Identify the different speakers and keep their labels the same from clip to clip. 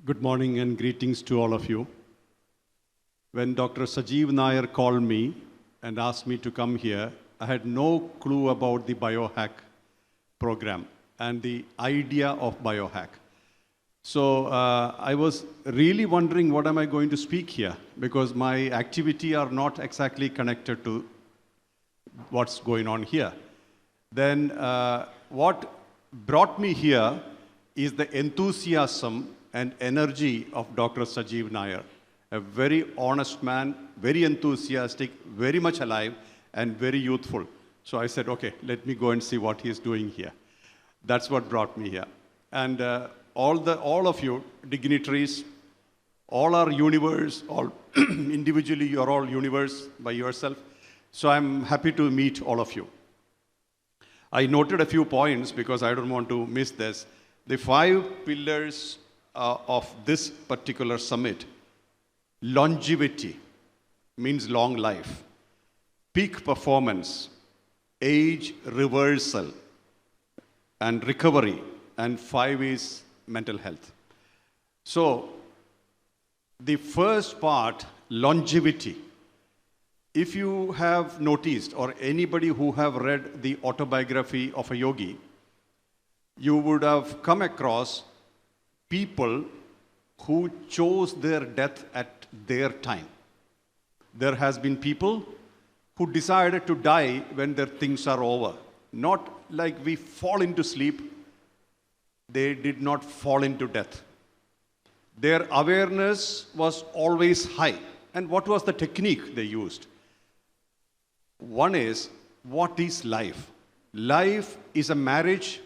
Speaker 1: Good morning and greetings to all of you. When Dr. Sajeev Nair called me and asked me to come here, I had no clue about the biohack program and the idea of biohack. So I was really wondering what am I going to speak here, because my activity are not exactly connected to what's going on here. Then what brought me here is the enthusiasm and energy of Dr. Sajeev Nair, a very honest man, very enthusiastic, very much alive, and very youthful. So I said, okay, let me go and see what he's doing here. That's what brought me here. And all of you dignitaries, all are universe, all individually you're all universe by yourself. So I'm happy to meet all of you. I noted a few points because I don't want to miss this. The 5 pillars of this particular summit: longevity means long life, peak performance, age reversal and recovery, and 5 is mental health. So the first part, longevity. If you have noticed, or anybody who have read the autobiography of a yogi, you would have come across people who chose their death at their time. There has been people who decided to die when their things are over. Not like we fall into sleep. They did not fall into death. Their awareness was always high. And what was the technique they used? One is, what is life? Life is a marriage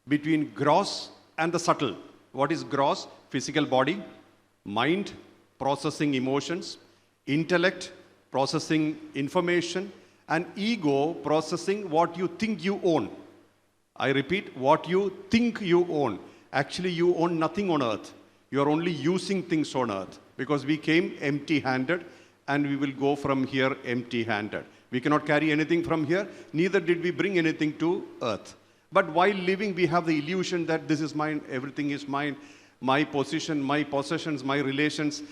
Speaker 1: between gross and the subtle. What is gross? Physical body, mind, processing emotions, intellect, processing information, and ego, processing what you think you own. I repeat, what you think you own. Actually, you own nothing on earth. You are only using things on earth, because we came empty-handed and we will go from here empty-handed. We cannot carry anything from here, neither did we bring anything to earth. But while living, we have the illusion that this is mine, everything is mine, my position, my possessions, my relations.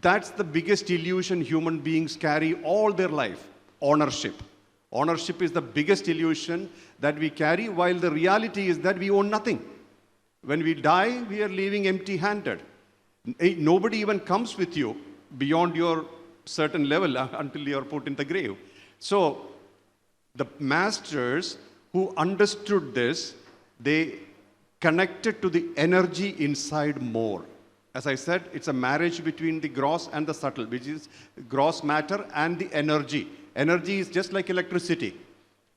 Speaker 1: That's the biggest illusion human beings carry all their life, ownership. Ownership is the biggest illusion that we carry, while the reality is that we own nothing. When we die, we are leaving empty-handed. Nobody even comes with you beyond your certain level until you are put in the grave. So the masters who understood this, they connected to the energy inside more. As I said, it's a marriage between the gross and the subtle, which is gross matter and the energy. Energy is just like electricity.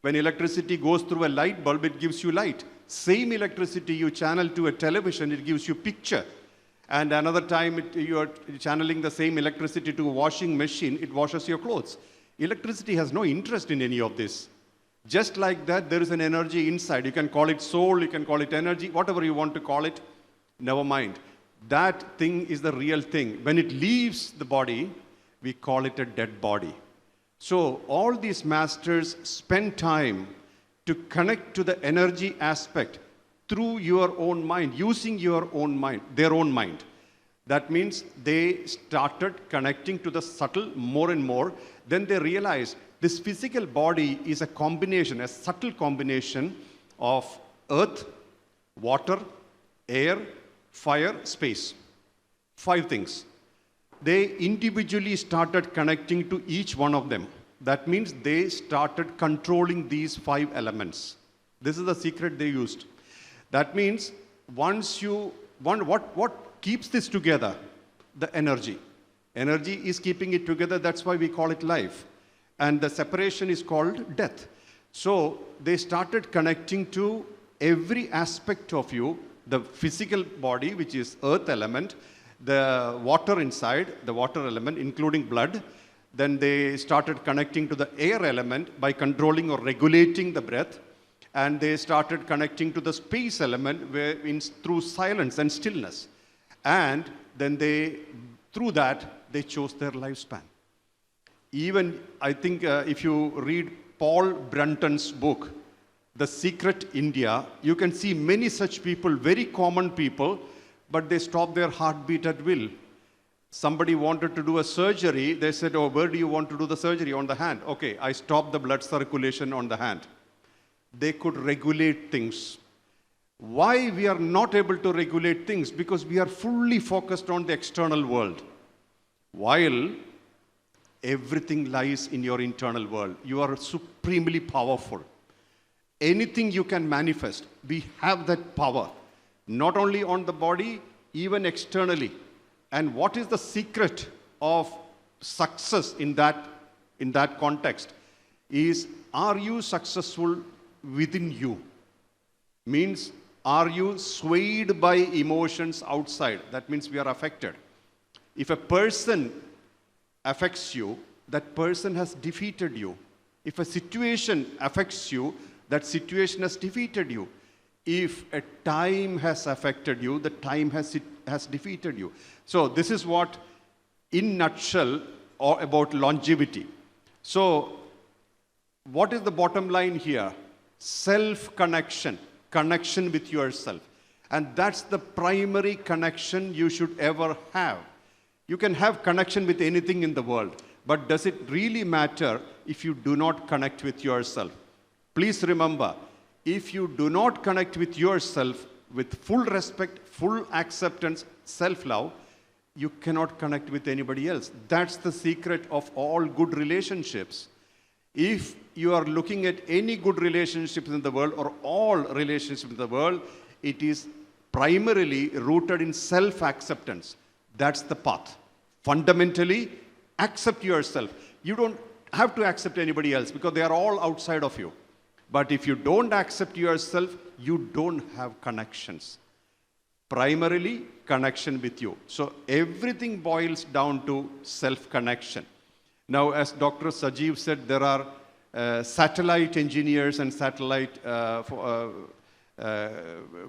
Speaker 1: When electricity goes through a light bulb, it gives you light. Same electricity you channel to a television, it gives you picture. And another time you are channeling the same electricity to a washing machine, it washes your clothes. Electricity has no interest in any of this. Just like that, there is an energy inside. You can call it soul, you can call it energy, whatever you want to call it, never mind. That thing is the real thing. When it leaves the body, we call it a dead body. So all these masters spend time to connect to the energy aspect through your own mind, using your own mind, their own mind. That means they started connecting to the subtle more and more. Then they realized this physical body is a combination, a subtle combination of earth, water, air, fire, space. 5 things. They individually started connecting to each one of them. That means they started controlling these 5 elements. This is the secret they used. That means what keeps this together? The energy. Energy is keeping it together. That's why we call it life. And the separation is called death. So they started connecting to every aspect of you, the physical body, which is earth element, the water inside, the water element, including blood. Then they started connecting to the air element by controlling or regulating the breath. And they started connecting to the space element through silence and stillness. And then through that, they chose their lifespan. Even, I think, if you read Paul Brunton's book, The Secret India, you can see many such people, very common people, but they stop their heartbeat at will. Somebody wanted to do a surgery. They said, oh, where do you want to do the surgery? On the hand. Okay, I stopped the blood circulation on the hand. They could regulate things. Why we are not able to regulate things? Because we are fully focused on the external world. While everything lies in your internal world. You are supremely powerful. Anything you can manifest, we have that power. Not only on the body, even externally. And what is the secret of success in that context? Is, are you successful within you? Means, are you swayed by emotions outside? That means we are affected. If a person affects you, that person has defeated you. If a situation affects you, that situation has defeated you. If a time has affected you, the time has defeated you. So this is what, in nutshell, or about longevity. So what is the bottom line here? Self-connection, connection with yourself. And that's the primary connection you should ever have. You can have connection with anything in the world, but does it really matter if you do not connect with yourself? Please remember, if you do not connect with yourself with full respect, full acceptance, self-love, you cannot connect with anybody else. That's the secret of all good relationships. If you are looking at any good relationships in the world or all relationships in the world, it is primarily rooted in self-acceptance. That's the path. Fundamentally, accept yourself. You don't have to accept anybody else because they are all outside of you. But if you don't accept yourself, you don't have connections. Primarily, connection with you. So everything boils down to self-connection. Now, as Dr. Sajeev said, there are satellite engineers and satellite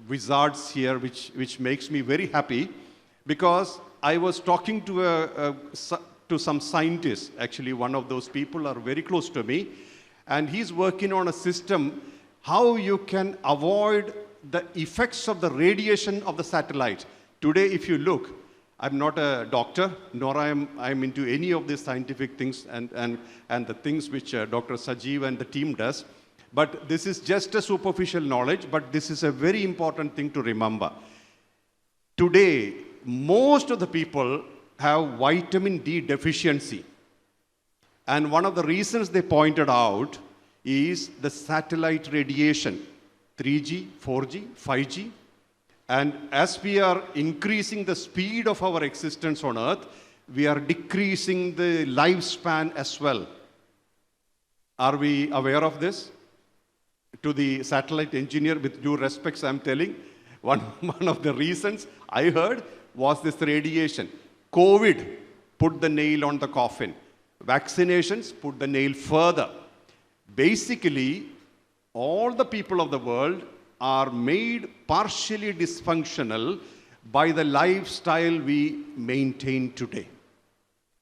Speaker 1: wizards here, which makes me very happy, because I was talking to some scientists. Actually, one of those people are very close to me, and he's working on a system how you can avoid the effects of the radiation of the satellite. Today, if you look, I'm not a doctor, nor I'm into any of these scientific things and the things which Dr. Sajeev and the team does. But this is just a superficial knowledge, but this is a very important thing to remember. Today, most of the people have vitamin D deficiency. And one of the reasons they pointed out is the satellite radiation, 3G, 4G, 5G. And as we are increasing the speed of our existence on Earth, we are decreasing the lifespan as well. Are we aware of this? To the satellite engineer, with due respects, I'm telling, one of the reasons I heard was this radiation. COVID put the nail on the coffin. Vaccinations put the nail further. Basically, all the people of the world are made partially dysfunctional by the lifestyle we maintain today.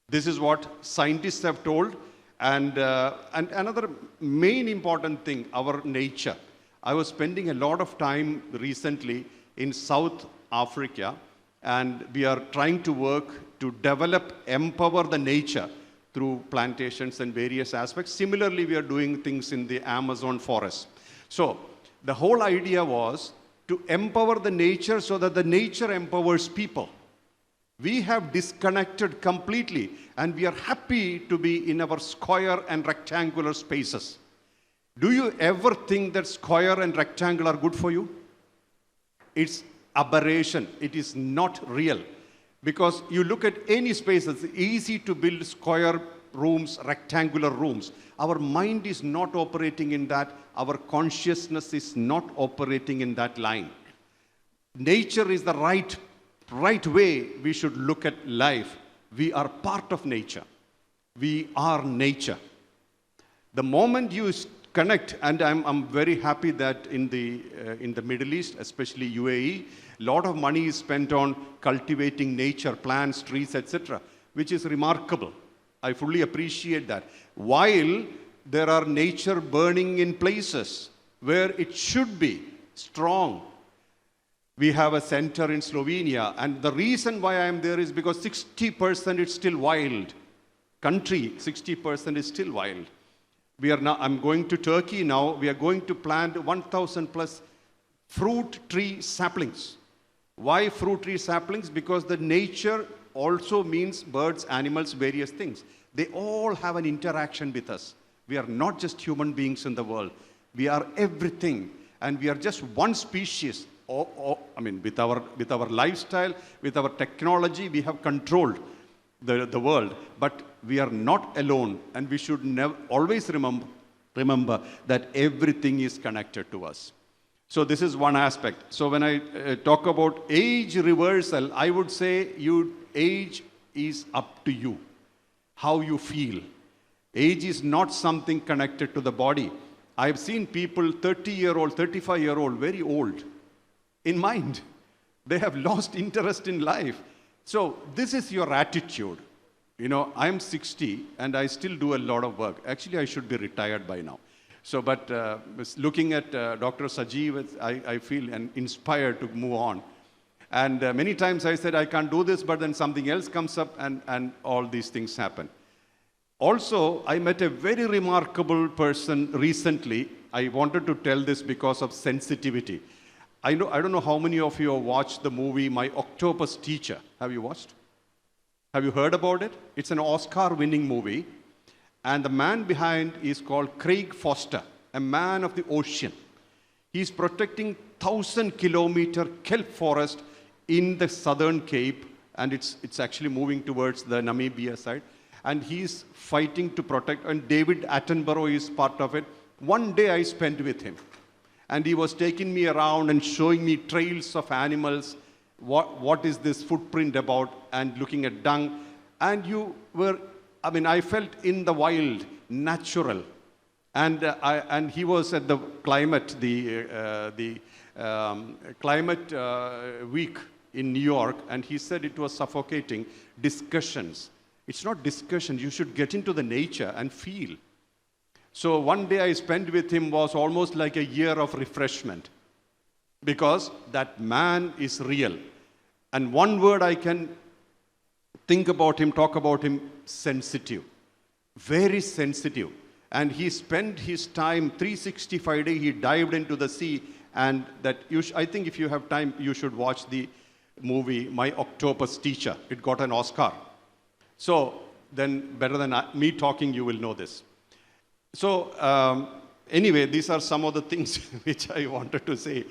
Speaker 1: This is what scientists have told. And another main important thing, our nature. I was spending a lot of time recently in South Africa, and we are trying to work to develop, empower the nature through plantations and various aspects. Similarly, we are doing things in the Amazon forest. So the whole idea was to empower the nature so that the nature empowers people. We have disconnected completely, and we are happy to be in our square and rectangular spaces. Do you ever think that square and rectangle are good for you? It's aberration. It is not real. Because you look at any space, it's easy to build square rooms, rectangular rooms. Our mind is not operating in that. Our consciousness is not operating in that line. Nature is the right way we should look at life. We are part of nature. We are nature. The moment you connect, and I'm very happy that in the Middle East, especially UAE, a lot of money is spent on cultivating nature, plants, trees, etc., which is remarkable. I fully appreciate that. While there are nature burning in places where it should be strong. We have a center in Slovenia, and the reason why I am there is because 60% is still wild. Country, 60% is still wild. I'm going to Turkey now. We are going to plant 1,000 plus fruit tree saplings. Why fruit tree saplings? Because the nature also means birds, animals, various things. They all have an interaction with us. We are not just human beings in the world. We are everything. And we are just one species. With our lifestyle, with our technology, we have controlled the world. But we are not alone. And we should always remember that everything is connected to us. So this is one aspect. So when I talk about age reversal, I would say age is up to you, how you feel. Age is not something connected to the body. I've seen people 30-year-old, 35-year-old, very old in mind. They have lost interest in life. So this is your attitude. I'm 60 and I still do a lot of work. Actually, I should be retired by now. So, but looking at Dr. Sajeev, I feel inspired to move on. And many times I said, I can't do this, but then something else comes up and all these things happen. Also, I met a very remarkable person recently. I wanted to tell this because of sensitivity. I don't know how many of you have watched the movie My Octopus Teacher. Have you watched? Have you heard about it? It's an Oscar-winning movie. And the man behind is called Craig Foster, a man of the ocean. He's protecting 1,000-kilometer kelp forest in the southern Cape, and it's actually moving towards the Namibia side. And he's fighting to protect, and David Attenborough is part of it. One day I spent with him, and he was taking me around and showing me trails of animals. What is this footprint about? And looking at dung. And I felt in the wild, natural. And he was at the climate week in New York, and he said it was suffocating. Discussions. It's not discussion. You should get into the nature and feel. So one day I spent with him was almost like a year of refreshment, because that man is real. And one word I can think about him, talk about him, sensitive. Very sensitive. And he spent his time, 365 days, he dived into the sea. And I think if you have time, you should watch the movie, My Octopus Teacher. It got an Oscar. So then, better than me talking, you will know this. So anyway, these are some of the things which I wanted to say.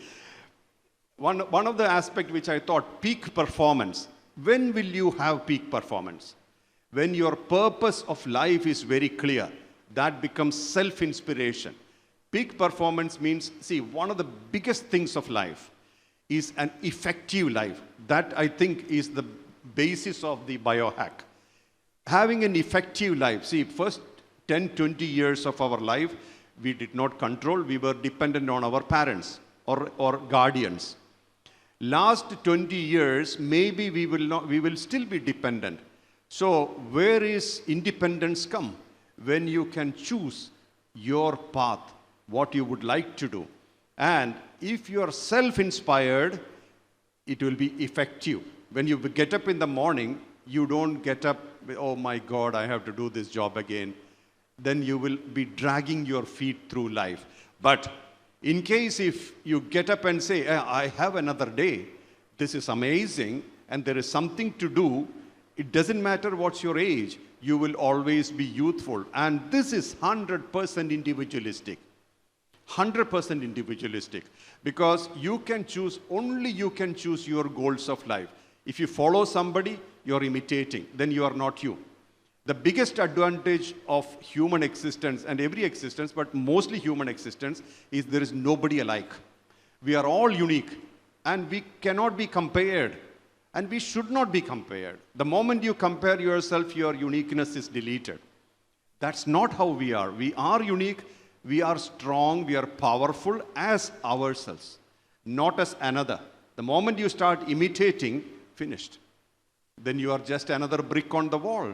Speaker 1: One of the aspects which I thought, peak performance. When will you have peak performance? When your purpose of life is very clear. That becomes self-inspiration. Peak performance means, one of the biggest things of life is an effective life. That, I think, is the basis of the biohack. Having an effective life. First 10, 20 years of our life, we did not control. We were dependent on our parents or guardians. Last 20 years, maybe we will still be dependent. So where is independence come? When you can choose your path, what you would like to do. And if you are self-inspired, it will be effective. When you get up in the morning, you don't get up, oh my God, I have to do this job again. Then you will be dragging your feet through life. But in case if you get up and say, I have another day, this is amazing, and there is something to do, it doesn't matter what's your age, you will always be youthful. And this is 100% individualistic. 100% individualistic. Because only you can choose your goals of life. If you follow somebody, you're imitating, then you are not you. The biggest advantage of human existence, and every existence, but mostly human existence, is there is nobody alike. We are all unique, and we cannot be compared, and we should not be compared. The moment you compare yourself, your uniqueness is deleted. That's not how we are. We are unique, we are strong, we are powerful as ourselves, not as another. The moment you start imitating, finished. Then you are just another brick on the wall.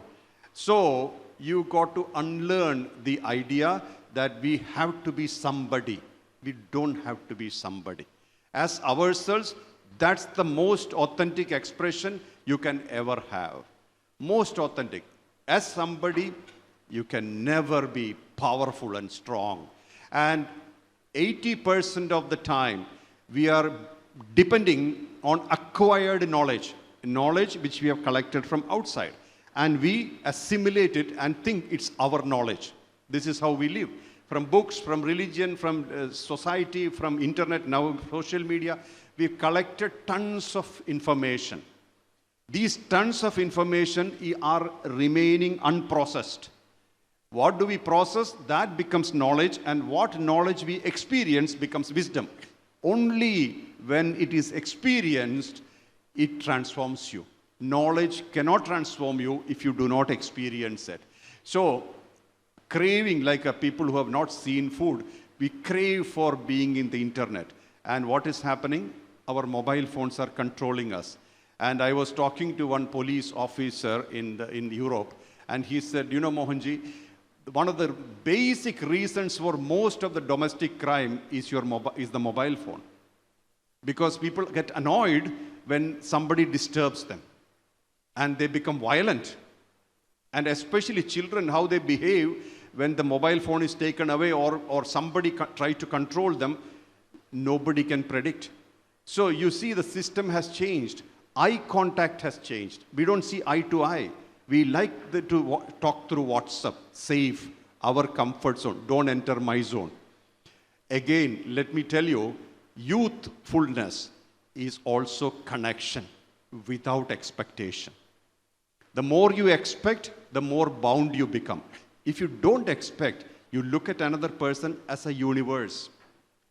Speaker 1: So you got to unlearn the idea that we have to be somebody. We don't have to be somebody. As ourselves, That's the most authentic expression you can ever have. Most authentic. As somebody, you can never be powerful and strong. And 80% of the time, we are depending on acquired knowledge, knowledge which we have collected from outside. And we assimilate it and think it's our knowledge. This is how we live. From books, from religion, from society, from internet, now social media, we've collected tons of information. These tons of information are remaining unprocessed. What do we process? That becomes knowledge, and what knowledge we experience becomes wisdom. Only when it is experienced, it transforms you. Knowledge cannot transform you if you do not experience it. So, craving, like people who have not seen food, we crave for being in the internet. And what is happening? Our mobile phones are controlling us. And I was talking to one police officer in Europe, and he said, you know, Mohanji, one of the basic reasons for most of the domestic crime is the mobile phone. Because people get annoyed when somebody disturbs them, and they become violent. And especially children, how they behave when the mobile phone is taken away or somebody tries to control them, nobody can predict. So you see the system has changed. Eye contact has changed. We don't see eye to eye. We like to talk through WhatsApp, safe, our comfort zone, don't enter my zone. Again, let me tell you, youthfulness is also connection without expectation. The more you expect, the more bound you become. If you don't expect, you look at another person as a universe.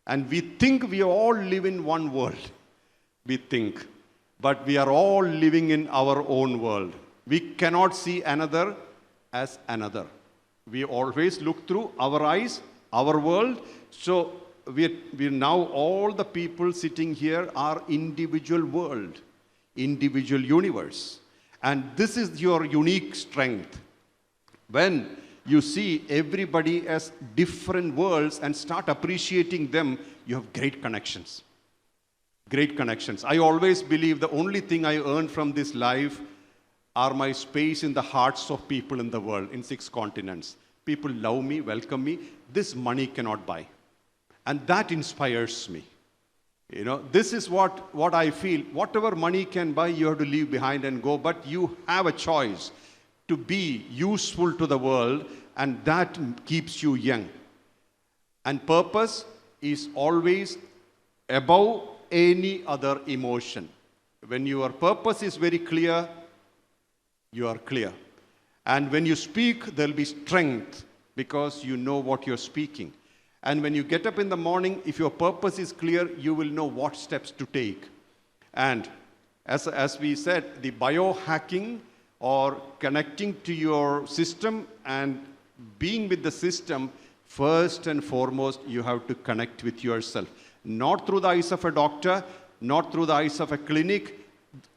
Speaker 1: And we think we all live in one world. We think. But we are all living in our own world. We cannot see another as another. We always look through our eyes, our world. So we now, all the people sitting here are individual world, individual universe. And this is your unique strength. When you see everybody as different worlds and start appreciating them, you have great connections. Great connections. I always believe the only thing I earn from this life are my space in the hearts of people in the world, in 6 continents. People love me, welcome me. This money cannot buy. And that inspires me. You know, this is what I feel. Whatever money can buy, you have to leave behind and go. But you have a choice to be useful to the world, and that keeps you young. And purpose is always above any other emotion. When your purpose is very clear, you are clear. And when you speak, there will be strength because you know what you're speaking. And when you get up in the morning, if your purpose is clear, you will know what steps to take. And as we said, the biohacking or connecting to your system and being with the system, first and foremost, you have to connect with yourself. Not through the eyes of a doctor, not through the eyes of a clinic,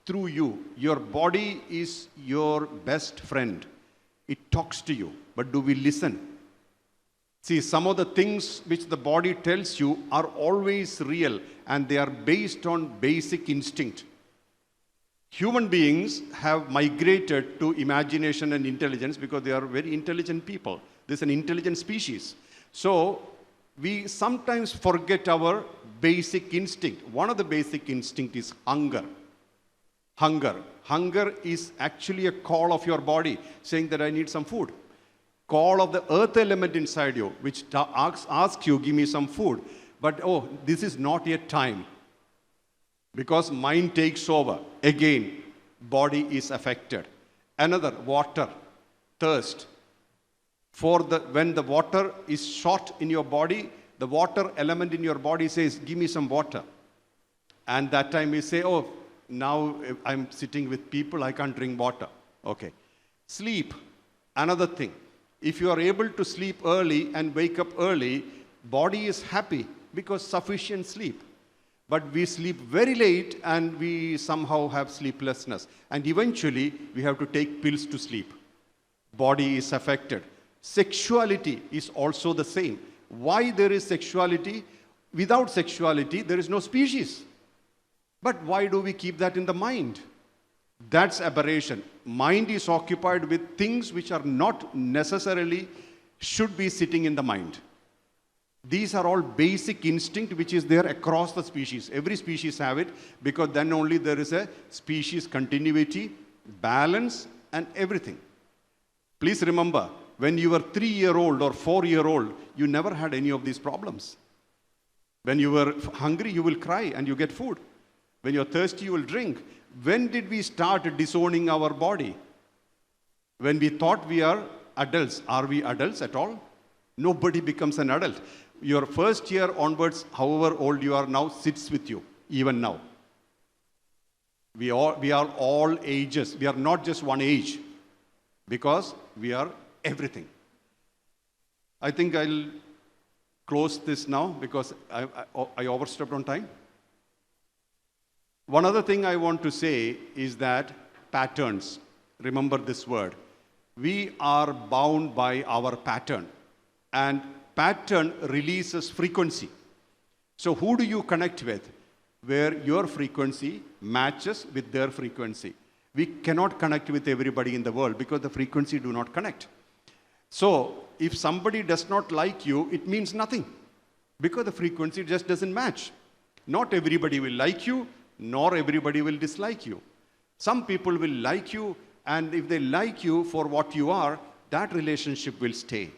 Speaker 1: through you. Your body is your best friend. It talks to you, but do we listen? See, some of the things which the body tells you are always real, and they are based on basic instinct. Human beings have migrated to imagination and intelligence because they are very intelligent people. This is an intelligent species. So we sometimes forget our basic instinct. One of the basic instinct is hunger. Hunger. Hunger is actually a call of your body saying that I need some food. Call of the earth element inside you, which asks you, give me some food. But, oh, this is not yet time. Because mind takes over. Again, body is affected. Another, water, thirst. When the water is short in your body, the water element in your body says, give me some water. And that time we say, oh, now I'm sitting with people, I can't drink water. Okay. Sleep, another thing. If you are able to sleep early and wake up early, body is happy because sufficient sleep. But we sleep very late and we somehow have sleeplessness. And eventually, we have to take pills to sleep. Body is affected. Sexuality is also the same. Why there is sexuality? Without sexuality, there is no species. But why do we keep that in the mind? That's aberration. Mind is occupied with things which are not necessarily should be sitting in the mind. These are all basic instinct which is there across the species. Every species have it, because then only there is a species continuity, balance, and everything. Please remember, when you were 3-year-old or 4-year-old, you never had any of these problems. When you were hungry, you will cry and you get food. When you're thirsty, you will drink. When did we start disowning our body? When we thought we are adults. Are we adults at all? Nobody becomes an adult. Your first year onwards, however old you are now, sits with you, even now. We are all ages. We are not just one age, because we are everything. I think I'll close this now, because I overstepped on time. One other thing I want to say is that patterns, remember this word. We are bound by our pattern, and pattern releases frequency. So who do you connect with? Where your frequency matches with their frequency. We cannot connect with everybody in the world because the frequency do not connect. So if somebody does not like you, it means nothing, because the frequency just doesn't match. Not everybody will like you, nor everybody will dislike you. Some people will like you, and if they like you for what you are, that relationship will stay.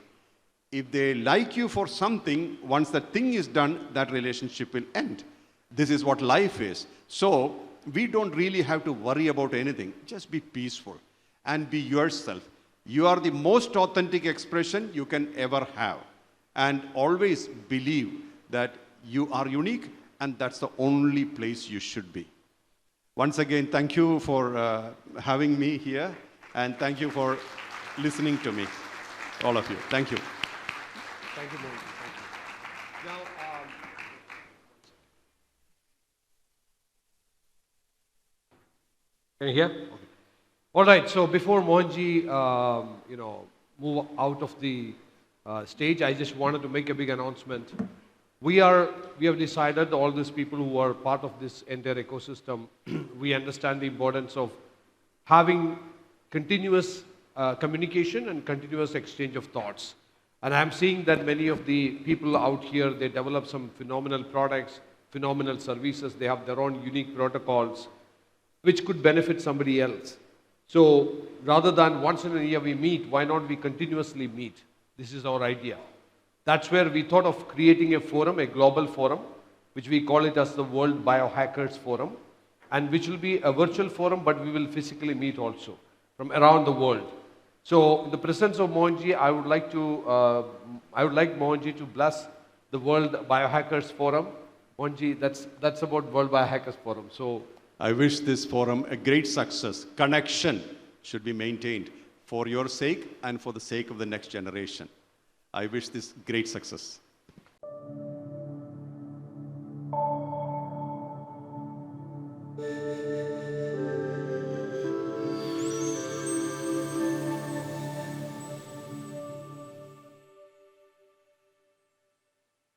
Speaker 1: If they like you for something, once that thing is done, that relationship will end. This is what life is. So we don't really have to worry about anything. Just be peaceful and be yourself. You are the most authentic expression you can ever have. And always believe that you are unique, and that's the only place you should be. Once again, thank you for having me here, and thank you for listening to me, all of you. Thank you.
Speaker 2: Thank you, Mohanji. Thank you. Now, can you hear? Okay. All right. So before Mohanji, move out of the stage, I just wanted to make a big announcement. We have decided, all these people who are part of this entire ecosystem, we understand the importance of having continuous communication and continuous exchange of thoughts. And I'm seeing that many of the people out here, they develop some phenomenal products, phenomenal services. They have their own unique protocols, which could benefit somebody else. So rather than once in a year we meet, why not we continuously meet? This is our idea. That's where we thought of creating a forum, a global forum, which we call it as the World Biohackers Forum, and which will be a virtual forum, but we will physically meet also from around the world. So in the presence of Mohanji, I would like Mohanji to bless the World Biohackers Forum. Mohanji, that's about World Biohackers Forum. So
Speaker 1: I wish this forum a great success. Connection should be maintained for your sake and for the sake of the next generation. I wish this great success.